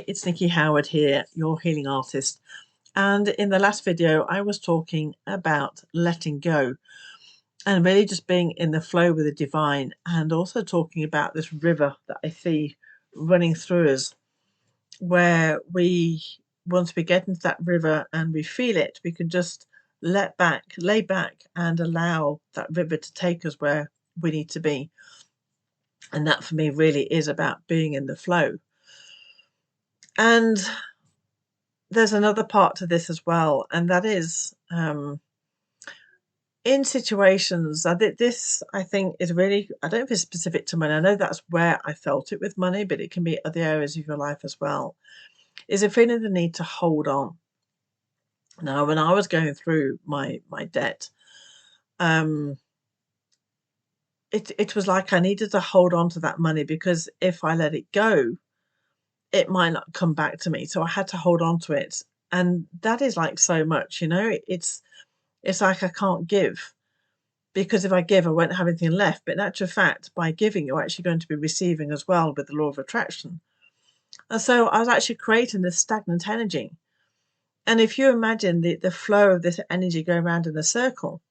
It's Nikki Howard here, your healing artist. And in the last video, I was talking about letting go and really just being in the flow with the divine, and also talking about this river that I see running through us, where once we get into that river and we feel it, we can just lay back, and allow that river to take us where we need to be. And that for me really is about being in the flow. And there's another part to this as well, and that is in situations this I think is really, I don't know if it's specific to money. I know that's where I felt it with money, but it can be other areas of your life as well, is a feeling the need to hold on. Now, when I was going through my debt, um it was like I needed to hold on to that money, because if I let it go, it might not come back to me. So I had to hold on to it. And that is like so much, it's like I can't give, because if I give, I won't have anything left. But in actual fact, by giving, you're actually going to be receiving as well, with the law of attraction. And so I was actually creating this stagnant energy. And if you imagine the flow of this energy going around in a circle,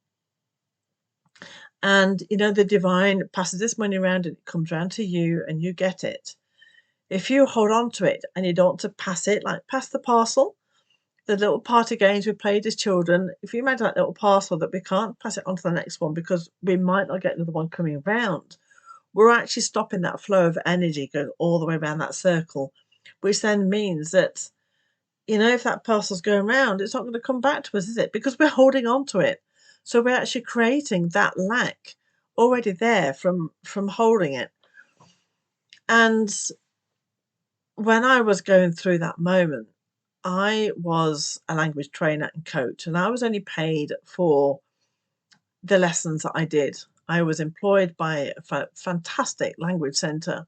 and the divine passes this money around and it comes around to you and you get it. If you hold on to it and you don't want to pass it, like pass the parcel, the little party games we played as children, if you imagine that little parcel that we can't pass it on to the next one because we might not get another one coming around, we're actually stopping that flow of energy going all the way around that circle, which then means that, if that parcel's going around, it's not going to come back to us, is it? Because we're holding on to it. So we're actually creating that lack already there from holding it. And when I was going through that moment, I was a language trainer and coach, and I was only paid for the lessons that I did. I was employed by a fantastic language centre,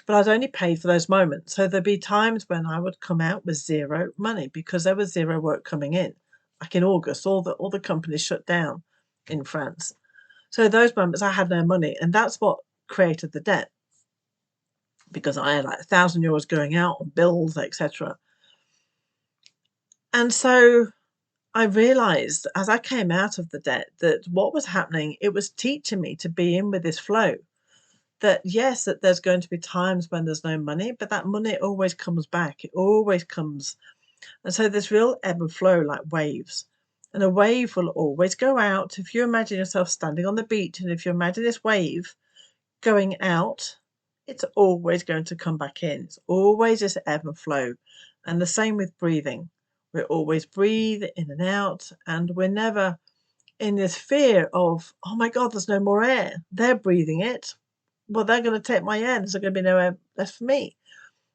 but I was only paid for those moments. So there'd be times when I would come out with zero money because there was zero work coming in. Like in August, all the companies shut down in France. So those moments I had no money, and that's what created the debt, because I had like €1,000 going out on bills, etc. And so I realized as I came out of the debt that what was happening, it was teaching me to be in with this flow. That yes, that there's going to be times when there's no money, but that money always comes back. It always comes. And so there's real ebb and flow, like waves. And a wave will always go out. If you imagine yourself standing on the beach, and if you imagine this wave going out, it's always going to come back in. It's always this ebb and flow. And the same with breathing. We always breathe in and out, and we're never in this fear of, oh my God, there's no more air. They're breathing it. Well, they're going to take my air. There's going to be no air left for me.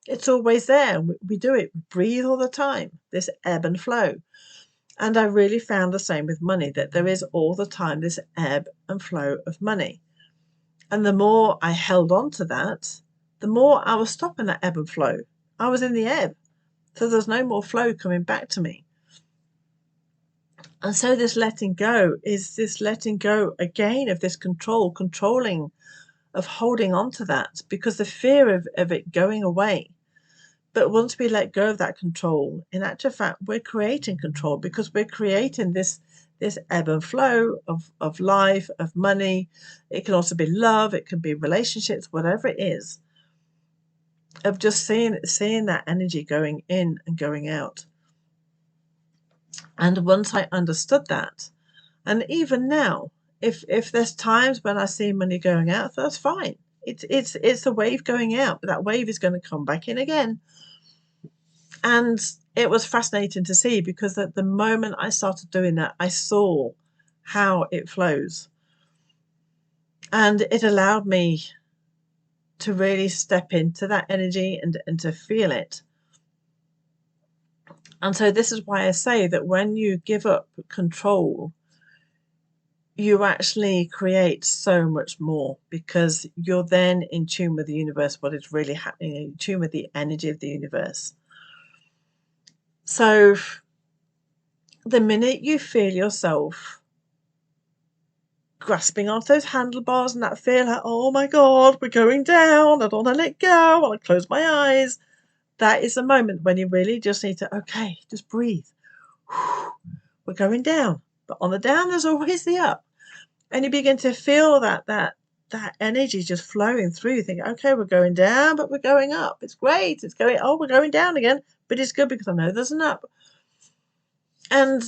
It's always there. We do it. We breathe all the time, this ebb and flow. And I really found the same with money, that there is all the time this ebb and flow of money. And the more I held on to that, the more I was stopping that ebb and flow. I was in the ebb. So there's no more flow coming back to me. And so this letting go is this letting go again of this controlling, of holding on to that, because the fear of it going away. But once we let go of that control, in actual fact, we're creating control, because we're creating this ebb and flow of life, of money. It can also be love, it can be relationships, whatever it is, of just seeing that energy going in and going out. And once I understood that, and even now, if there's times when I see money going out, that's fine. It's a wave going out, but that wave is going to come back in again. And it was fascinating to see, because at the moment I started doing that, I saw how it flows. And it allowed me to really step into that energy and to feel it. And so this is why I say that when you give up control, you actually create so much more, because you're then in tune with the universe, what is really happening, in tune with the energy of the universe. So the minute you feel yourself grasping onto those handlebars and that feel like, oh my God, we're going down, I don't want to let go, I want to close my eyes, that is the moment when you really just need to, okay, just breathe. We're going down, but on the down, there's always the up. And you begin to feel that energy just flowing through. You think, okay, we're going down, but we're going up. It's great. It's going, oh, we're going down again, but it's good because I know there's an up. And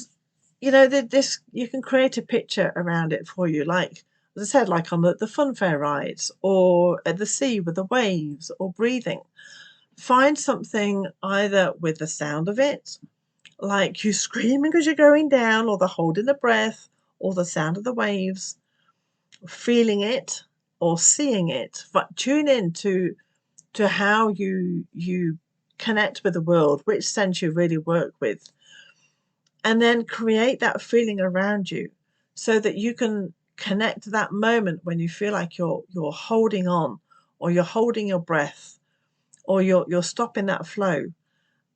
this, you can create a picture around it for you, like as I said, like on the fun fair rides, or at the sea with the waves, or breathing. Find something either with the sound of it, like you screaming as you're going down, or the holding the breath, or the sound of the waves, feeling it or seeing it. But tune in to how you connect with the world, which sense you really work with, and then create that feeling around you so that you can connect to that moment when you feel like you're holding on, or you're holding your breath, or you're stopping that flow,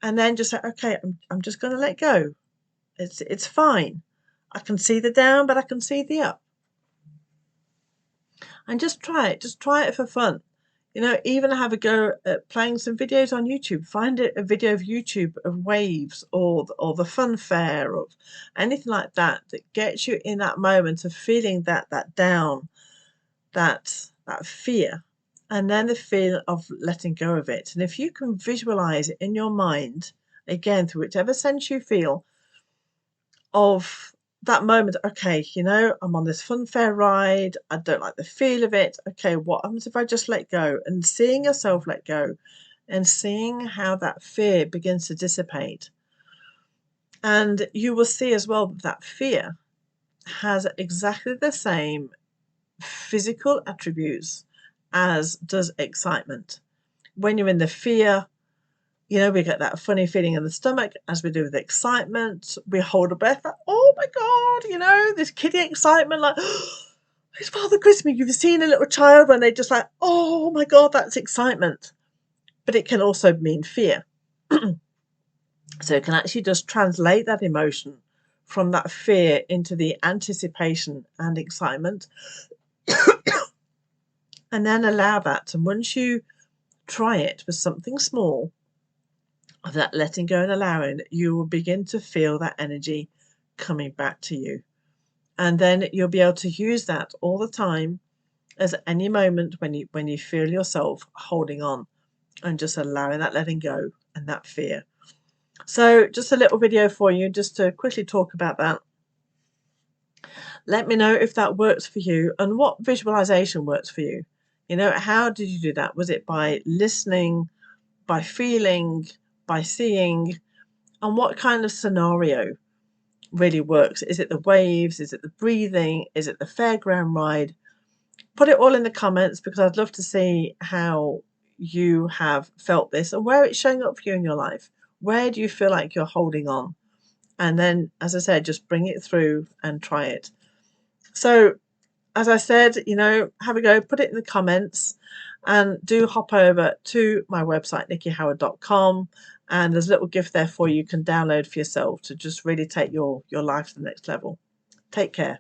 and then just say, okay, I'm just going to let go. It's fine. I can see the down, but I can see the up. And just try it. Just try it for fun. Even have a go at playing some videos on YouTube. Find a video of YouTube of waves, or the fun fair, or anything like that gets you in that moment of feeling that down, that fear, and then the feel of letting go of it. And if you can visualize it in your mind, again through whichever sense you feel, of that moment, okay, I'm on this fun fair ride, I don't like the feel of it. Okay, what happens if I just let go? And seeing yourself let go, and seeing how that fear begins to dissipate. And you will see as well that fear has exactly the same physical attributes as does excitement. When you're in the fear, we get that funny feeling in the stomach, as we do with excitement. We hold a breath, like, oh my God, this kiddie excitement, like, it's Father Christmas. You've seen a little child when they just like, oh my God, that's excitement. But it can also mean fear. So it can actually just translate that emotion from that fear into the anticipation and excitement, and then allow that. And once you try it with something small, of that letting go and allowing, you will begin to feel that energy coming back to you. And then you'll be able to use that all the time, as at any moment when you feel yourself holding on, and just allowing that letting go and that fear. So just a little video for you just to quickly talk about that. Let me know if that works for you, and what visualization works for you. How did you do that? Was it by listening, by feeling, by seeing? And what kind of scenario really works? Is it the waves? Is it the breathing? Is it the fairground ride? Put it all in the comments, because I'd love to see how you have felt this and where it's showing up for you in your life. Where do you feel like you're holding on? And then, as I said, just bring it through and try it. So, as I said, have a go, put it in the comments, and do hop over to my website, nikkihoward.com. And there's a little gift there for you can download for yourself to just really take your life to the next level. Take care.